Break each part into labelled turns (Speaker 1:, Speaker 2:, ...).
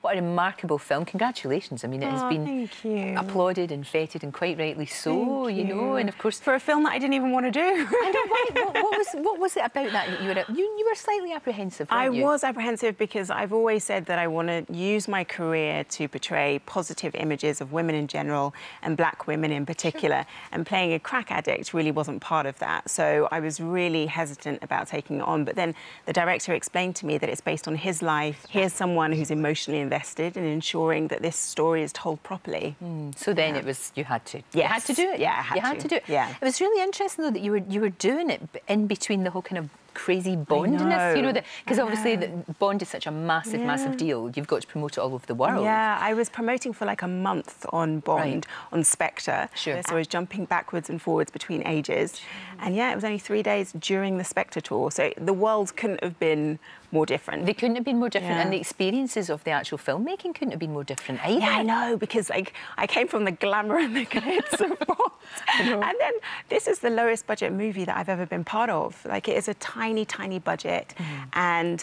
Speaker 1: What a remarkable film. Congratulations. I mean, it has been applauded and feted, and quite rightly so, you know, and of course...
Speaker 2: For a film that I didn't even want to do.
Speaker 1: I know, what was it about that you were slightly apprehensive, weren't you?
Speaker 2: I was apprehensive because I've always said that I want to use my career to portray positive images of women in general and black women in particular, and playing a crack addict really wasn't part of that. So I was really hesitant about taking it on. But then the director explained to me that it's based on his life. Here's someone who's emotionally invested in ensuring that this story is told properly.
Speaker 1: So then it was, you had to.
Speaker 2: Yes.
Speaker 1: You had to do it.
Speaker 2: Yeah, I had
Speaker 1: to do it.
Speaker 2: Yeah.
Speaker 1: It was really interesting, though, that you were doing it in between the whole kind of crazy Bondness, you know, because obviously Bond is such a massive, massive deal. You've got to promote it all over the world.
Speaker 2: Yeah, I was promoting for like a month on Bond, on Spectre. Sure. So I was jumping backwards and forwards between ages. And yeah, it was only 3 days during the Spectre tour. So the world couldn't have been more different.
Speaker 1: They couldn't have been more different, and the experiences of the actual filmmaking couldn't have been more different either.
Speaker 2: Yeah, I know, because like I came from the glamour and the glitz of Bond, and then this is the lowest budget movie that I've ever been part of. Like, it is a tiny, tiny budget, and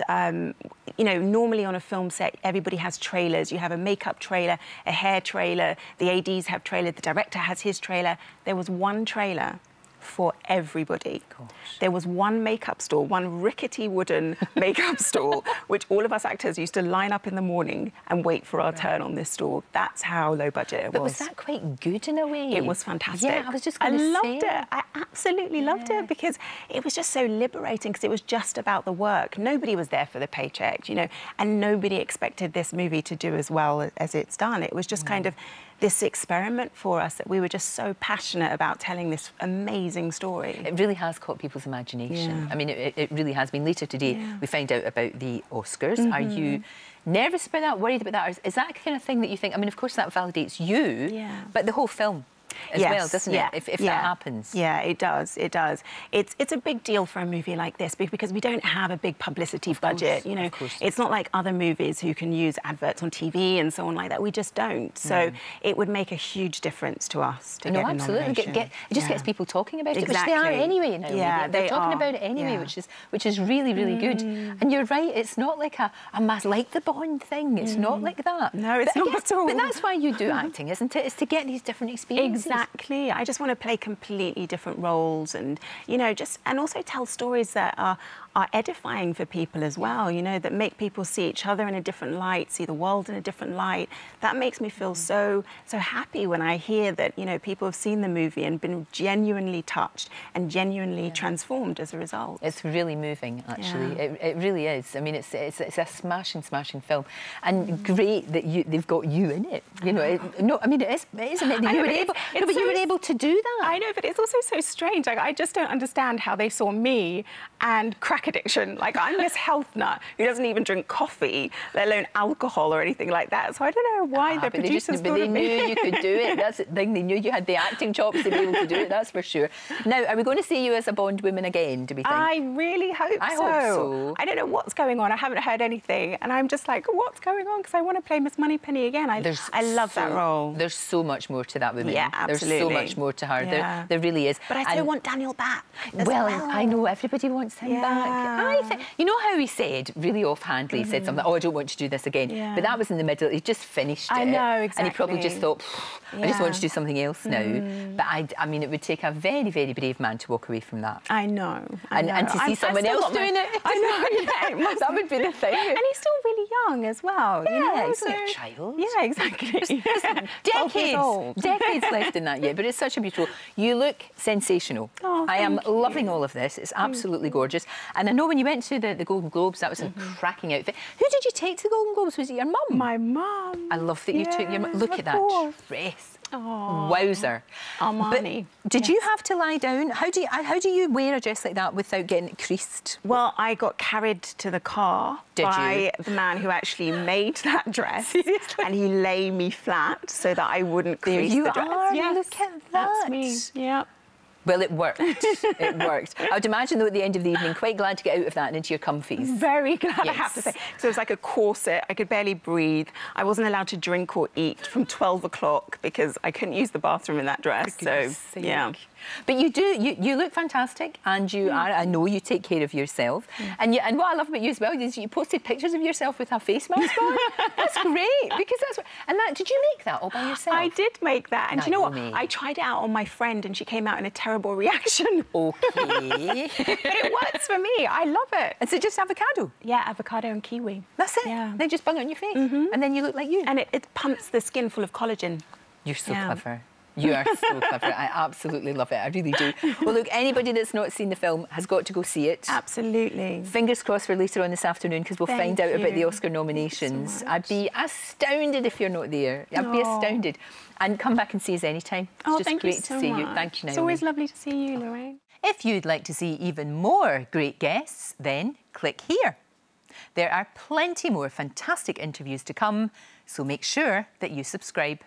Speaker 2: you know, normally on a film set, everybody has trailers. You have a makeup trailer, a hair trailer, the ADs have trailers, the director has his trailer. There was one trailer for everybody. Gosh. There was one makeup stall, one rickety wooden makeup stall, which all of us actors used to line up in the morning and wait for our turn on this stall. That's how low budget it was.
Speaker 1: But was that quite good in a way?
Speaker 2: It was fantastic.
Speaker 1: Yeah, I was just going to say.
Speaker 2: I loved it. I absolutely loved it, because it was just so liberating, because it was just about the work. Nobody was there for the paycheck, you know, and nobody expected this movie to do as well as it's done. It was just kind of this experiment for us, that we were just so passionate about telling this amazing story. It
Speaker 1: really has caught people's imagination. I mean, it really has been. Later today, we find out about the Oscars. Are you nervous about that, worried about that? Or is that the kind of thing that you think, I mean, of course that validates you, but the whole film as well, doesn't it? If that happens.
Speaker 2: Yeah, it does. It does. It's a big deal for a movie like this, because we don't have a big publicity budget. You know, it's not like other movies who can use adverts on TV and so on like that. We just don't. So it would make a huge difference to us to get a nomination.
Speaker 1: It just gets people talking about it, which they are anyway. Now,
Speaker 2: yeah,
Speaker 1: they're talking about it anyway, which is really, really good. And you're right. It's not like a mass like the Bond thing. It's not like that.
Speaker 2: No, it's not at all.
Speaker 1: But that's why you do acting, isn't it? It's to get these different experiences.
Speaker 2: Exactly. I just want to play completely different roles, and, you know, and also tell stories that are edifying for people as well, you know, that make people see each other in a different light, see the world in a different light. That makes me feel so happy when I hear that, you know, people have seen the movie and been genuinely touched and genuinely transformed as a result.
Speaker 1: It's really moving, actually. It really is. I mean, it's a smashing film, and great that they've got you in it. You know, I mean, it is, isn't it? That you were able to do that.
Speaker 2: I know, but it's also so strange. Like, I just don't understand how they saw me and crack addiction. Like, I'm this health nut who doesn't even drink coffee, let alone alcohol or anything like that. So I don't know why the producers
Speaker 1: thought of me. But they knew you could do it. That's the thing. They knew you had the acting chops to be able to do it. That's for sure. Now, are we going to see you as a Bond woman again, do we think?
Speaker 2: I really hope so.
Speaker 1: I hope so.
Speaker 2: I don't know what's going on. I haven't heard anything. And I'm just like, what's going on? Because I want to play Miss Moneypenny again. I love that role.
Speaker 1: There's so much more to that woman.
Speaker 2: Yeah, absolutely.
Speaker 1: There's so much more to her.
Speaker 2: Yeah.
Speaker 1: There really is.
Speaker 2: But I still want Daniel back.
Speaker 1: Well, I know everybody wants him back. I think, you know how he said, really offhandedly, he said something, oh, I don't want to do this again. But that was in the middle. He just finished it.
Speaker 2: I know, exactly.
Speaker 1: And he probably just thought, I just want to do something else now. But I mean, it would take a very, very brave man to walk away from that.
Speaker 2: I know.
Speaker 1: And to see someone else doing it.
Speaker 2: I know, yeah.
Speaker 1: That would be the thing.
Speaker 2: And he's still really young as well.
Speaker 1: Yeah,
Speaker 2: you know?
Speaker 1: he's like a child.
Speaker 2: Yeah, exactly.
Speaker 1: Decades left in that yet, but it's such a beautiful. You look sensational.
Speaker 2: Oh,
Speaker 1: I am loving all of this. It's absolutely gorgeous. And I know when you went to the Golden Globes, that was a cracking outfit. Who did you take to the Golden Globes? Was it your mum?
Speaker 2: My mum.
Speaker 1: I love that you took your mum. Look at that dress.
Speaker 2: Oh,
Speaker 1: wowzer.
Speaker 2: Armani.
Speaker 1: But did you have to lie down? How do you wear a dress like that without getting it creased?
Speaker 2: Well, I got carried to the car by the man who actually made that dress.
Speaker 1: Seriously?
Speaker 2: And he lay me flat so that I wouldn't crease the dress.
Speaker 1: Yes, look at that.
Speaker 2: That's me. Yeah.
Speaker 1: Well, it worked. It worked. I would imagine, though, at the end of the evening, quite glad to get out of that and into your comfies.
Speaker 2: Very glad, I have to say. So it was like a corset. I could barely breathe. I wasn't allowed to drink or eat from 12 o'clock because I couldn't use the bathroom in that dress. So, yeah.
Speaker 1: But you look fantastic, and I know you take care of yourself. And what I love about you as well is you posted pictures of yourself with a face mask on. That's great, because that's what... And did you make that all by yourself?
Speaker 2: I did make that. And you know what? I tried it out on my friend and she came out in a terrible reaction.
Speaker 1: OK.
Speaker 2: But it works for me. I love it.
Speaker 1: And so just avocado?
Speaker 2: Yeah, avocado and kiwi.
Speaker 1: That's it? Yeah. Then just bung it on your face. And then you look like you.
Speaker 2: And it pumps the skin full of collagen.
Speaker 1: You're so clever. You are so clever. I absolutely love it. I really do. Well, look, anybody that's not seen the film has got to go see it.
Speaker 2: Absolutely.
Speaker 1: Fingers crossed for later on this afternoon, because we'll find out about the Oscar nominations.
Speaker 2: So
Speaker 1: I'd be astounded if you're not there. I'd be astounded. And come back and see us anytime. It's just great to see you. Thank you, Naomie.
Speaker 2: It's always lovely to see you, Lorraine.
Speaker 1: If you'd like to see even more great guests, then click here. There are plenty more fantastic interviews to come, so make sure that you subscribe.